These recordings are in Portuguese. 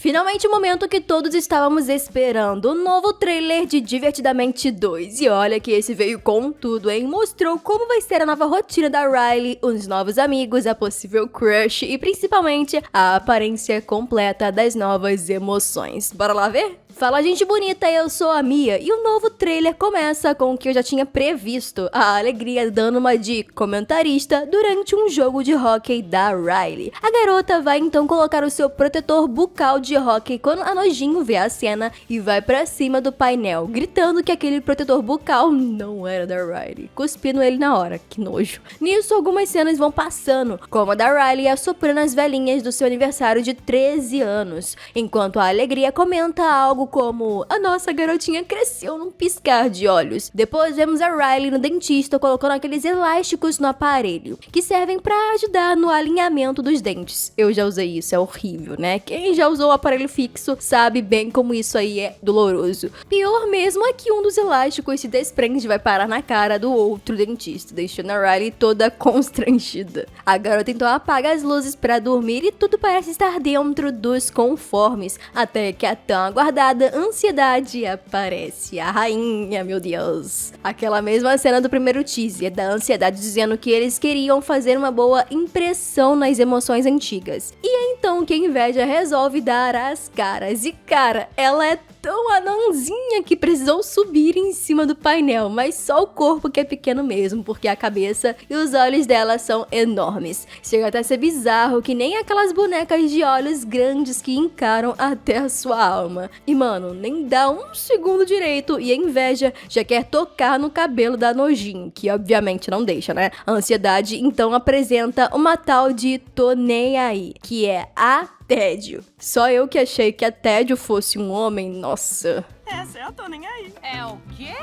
Finalmente o momento que todos estávamos esperando, o novo trailer de Divertidamente 2. E olha que esse veio com tudo, hein? Mostrou como vai ser a nova rotina da Riley, os novos amigos, a possível crush e principalmente a aparência completa das novas emoções. Bora lá ver? Fala, gente bonita, eu sou a Mia e o novo trailer começa com o que eu já tinha previsto, a Alegria dando uma de comentarista durante um jogo de hóquei da Riley. A garota vai então colocar o seu protetor bucal de hóquei quando a Nojinho vê a cena e vai pra cima do painel, gritando que aquele protetor bucal não era da Riley, cuspindo ele na hora, que nojo. Nisso, algumas cenas vão passando, como a da Riley assoprando as velhinhas do seu aniversário de 13 anos, enquanto a Alegria comenta algo como a nossa garotinha cresceu num piscar de olhos. Depois vemos a Riley no dentista colocando aqueles elásticos no aparelho, que servem pra ajudar no alinhamento dos dentes. Eu já usei isso, é horrível, né? Quem já usou o aparelho fixo sabe bem como isso aí é doloroso. Pior mesmo é que um dos elásticos se desprende e vai parar na cara do outro dentista, deixando a Riley toda constrangida. A garota então apaga as luzes pra dormir e tudo parece estar dentro dos conformes, até que a tão aguardada ansiedade aparece. A rainha, meu Deus. Aquela mesma cena do primeiro teaser, da ansiedade dizendo que eles queriam fazer uma boa impressão nas emoções antigas. E é então que a inveja resolve dar as caras. E cara, ela é tão anãozinha que precisou subir em cima do painel, mas só o corpo que é pequeno mesmo, porque a cabeça e os olhos dela são enormes. Chega até a ser bizarro, que nem aquelas bonecas de olhos grandes que encaram até a sua alma. E mano, nem dá um segundo direito e a inveja já quer tocar no cabelo da Nojinho, que obviamente não deixa, né? A ansiedade então apresenta uma tal de Tô Nem Aí, que é a Tédio. Só eu que achei que a Tédio fosse um homem, nossa. Essa é a Tô Nem Aí. É o quê?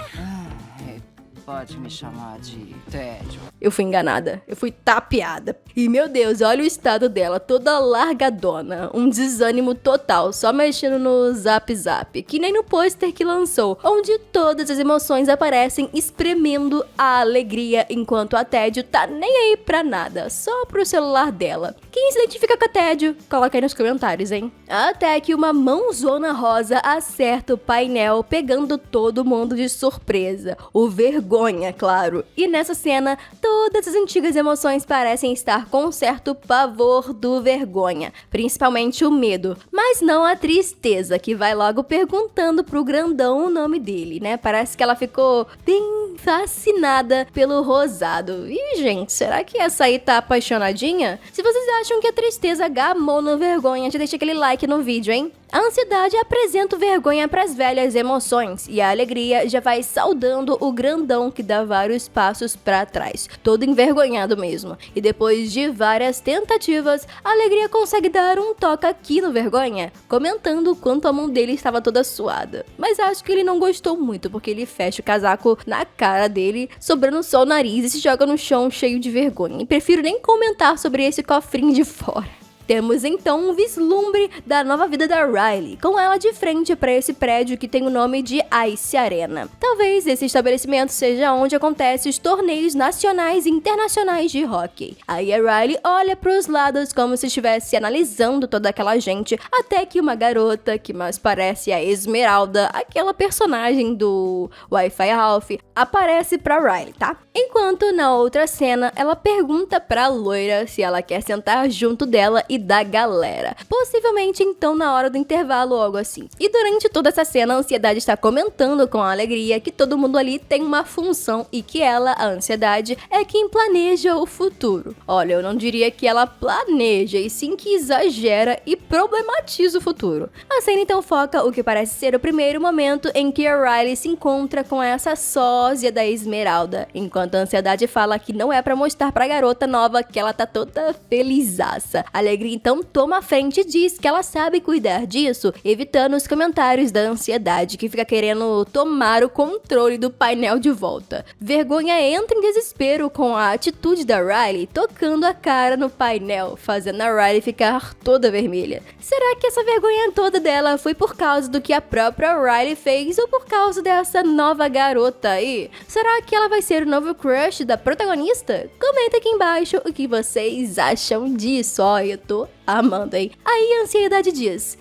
Pode me chamar de Tédio. Eu fui enganada, eu fui tapeada. E meu Deus, olha o estado dela, toda largadona, um desânimo total, só mexendo no Zap Zap, que nem no pôster que lançou, onde todas as emoções aparecem espremendo a alegria, enquanto a Tédio tá nem aí pra nada, só pro celular dela. Quem se identifica com a Tédio? Coloca aí nos comentários, hein? Até que uma mãozona rosa acerta o painel, pegando todo mundo de surpresa. O vergonha, claro. E nessa cena, todas as antigas emoções parecem estar com certo pavor do vergonha, principalmente o medo, mas não a tristeza, que vai logo perguntando pro grandão o nome dele, né? Parece que ela ficou bem fascinada pelo rosado. E, gente, será que essa aí tá apaixonadinha? Se vocês acham que a tristeza gamou no vergonha, já deixa aquele like no vídeo, hein? A ansiedade apresenta o vergonha pras velhas emoções e a alegria já vai saudando o grandão que dá vários passos pra trás, todo envergonhado mesmo. E depois de várias tentativas, a alegria consegue dar um toque aqui no vergonha, comentando o quanto a mão dele estava toda suada. Mas acho que ele não gostou muito, porque ele fecha o casaco na cara dele, sobrando só o nariz e se joga no chão cheio de vergonha. E prefiro nem comentar sobre esse cofrinho de fora. Temos então um vislumbre da nova vida da Riley, com ela de frente para esse prédio que tem o nome de Ice Arena. Talvez esse estabelecimento seja onde acontecem os torneios nacionais e internacionais de hóquei. Aí a Riley olha para os lados como se estivesse analisando toda aquela gente, até que uma garota, que mais parece a Esmeralda, aquela personagem do Wi-Fi Ralph, aparece para Riley, tá? Enquanto na outra cena, ela pergunta pra loira se ela quer sentar junto dela e da galera. Possivelmente então na hora do intervalo ou algo assim. E durante toda essa cena, a ansiedade está comentando com a alegria que todo mundo ali tem uma função e que ela, a ansiedade, é quem planeja o futuro. Olha, eu não diria que ela planeja, e sim que exagera e problematiza o futuro. A cena então foca o que parece ser o primeiro momento em que a Riley se encontra com essa sósia da Esmeralda, enquanto a ansiedade fala que não é pra mostrar pra garota nova que ela tá toda felizaça. A alegria então toma a frente e diz que ela sabe cuidar disso, evitando os comentários da ansiedade, que fica querendo tomar o controle do painel de volta. Vergonha entra em desespero com a atitude da Riley, tocando a cara no painel, fazendo a Riley ficar toda vermelha. Será que essa vergonha toda dela foi por causa do que a própria Riley fez ou por causa dessa nova garota aí? Será que ela vai ser o novo crush da protagonista? Comenta aqui embaixo o que vocês acham disso. Ó, eu tô amando, hein? Aí a ansiedade diz: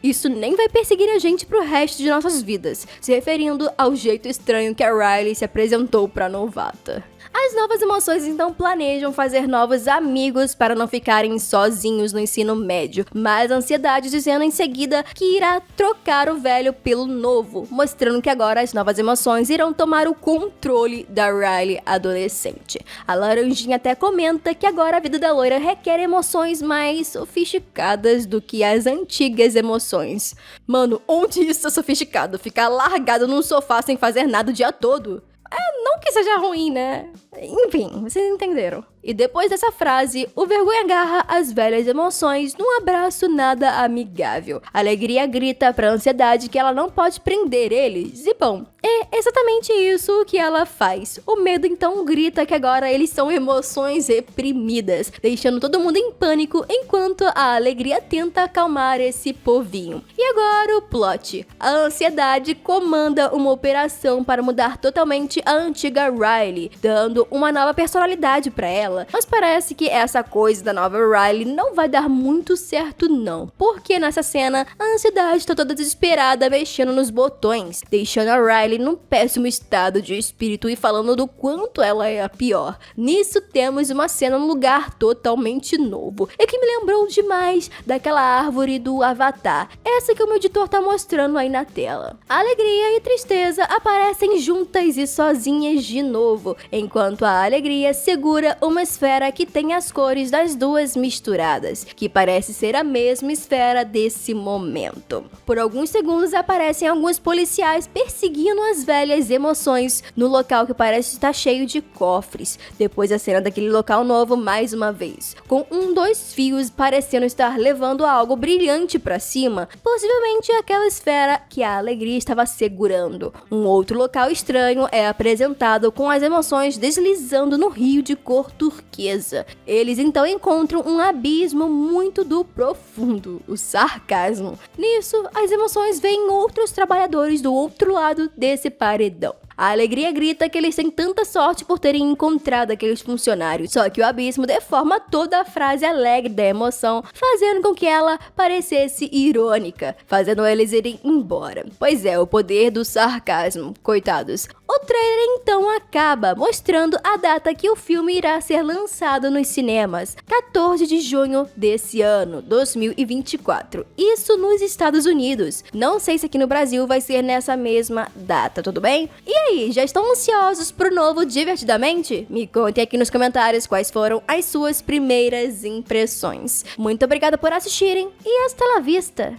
Isso nem vai perseguir a gente pro resto de nossas vidas, se referindo ao jeito estranho que a Riley se apresentou pra novata. As novas emoções então planejam fazer novos amigos para não ficarem sozinhos no ensino médio, mas a ansiedade dizendo em seguida que irá trocar o velho pelo novo, mostrando que agora as novas emoções irão tomar o controle da Riley adolescente. A laranjinha até comenta que agora a vida da loira requer emoções mais sofisticadas do que as antigas emoções. Mano, onde isso é sofisticado? Ficar largado num sofá sem fazer nada o dia todo? Não que seja ruim, né? Enfim, vocês entenderam. E depois dessa frase, o Vergonha agarra as velhas emoções num abraço nada amigável. A alegria grita pra ansiedade que ela não pode prender eles. E bom, é exatamente isso que ela faz. O medo então grita que agora eles são emoções reprimidas, deixando todo mundo em pânico enquanto a alegria tenta acalmar esse povinho. E agora o plot. A ansiedade comanda uma operação para mudar totalmente a antiga Riley, dando uma nova personalidade pra ela. Mas parece que essa coisa da nova Riley não vai dar muito certo não, porque nessa cena a ansiedade tá toda desesperada mexendo nos botões, deixando a Riley num péssimo estado de espírito e falando do quanto ela é a pior. Nisso temos uma cena num lugar totalmente novo, e que me lembrou demais daquela árvore do Avatar, essa que o meu editor tá mostrando aí na tela. Alegria e tristeza aparecem juntas e sozinhas de novo, enquanto a alegria segura uma esfera que tem as cores das duas misturadas, que parece ser a mesma esfera desse momento. Por alguns segundos aparecem alguns policiais perseguindo as velhas emoções no local que parece estar cheio de cofres. Depois a cena daquele local novo mais uma vez, com dois fios parecendo estar levando algo brilhante pra cima, possivelmente aquela esfera que a alegria estava segurando. Um outro local estranho é apresentado com as emoções deslizando no rio de cor turquesa. Eles então encontram um abismo muito do profundo, o sarcasmo. Nisso, as emoções veem outros trabalhadores do outro lado desse paredão. A alegria grita que eles têm tanta sorte por terem encontrado aqueles funcionários, só que o abismo deforma toda a frase alegre da emoção, fazendo com que ela parecesse irônica, fazendo eles irem embora. Pois é, o poder do sarcasmo, coitados. O trailer então acaba mostrando a data que o filme irá ser lançado nos cinemas, 14 de junho desse ano, 2024. Isso nos Estados Unidos. Não sei se aqui no Brasil vai ser nessa mesma data, tudo bem? E aí, já estão ansiosos pro novo Divertidamente? Me contem aqui nos comentários quais foram as suas primeiras impressões. Muito obrigada por assistirem e hasta la vista!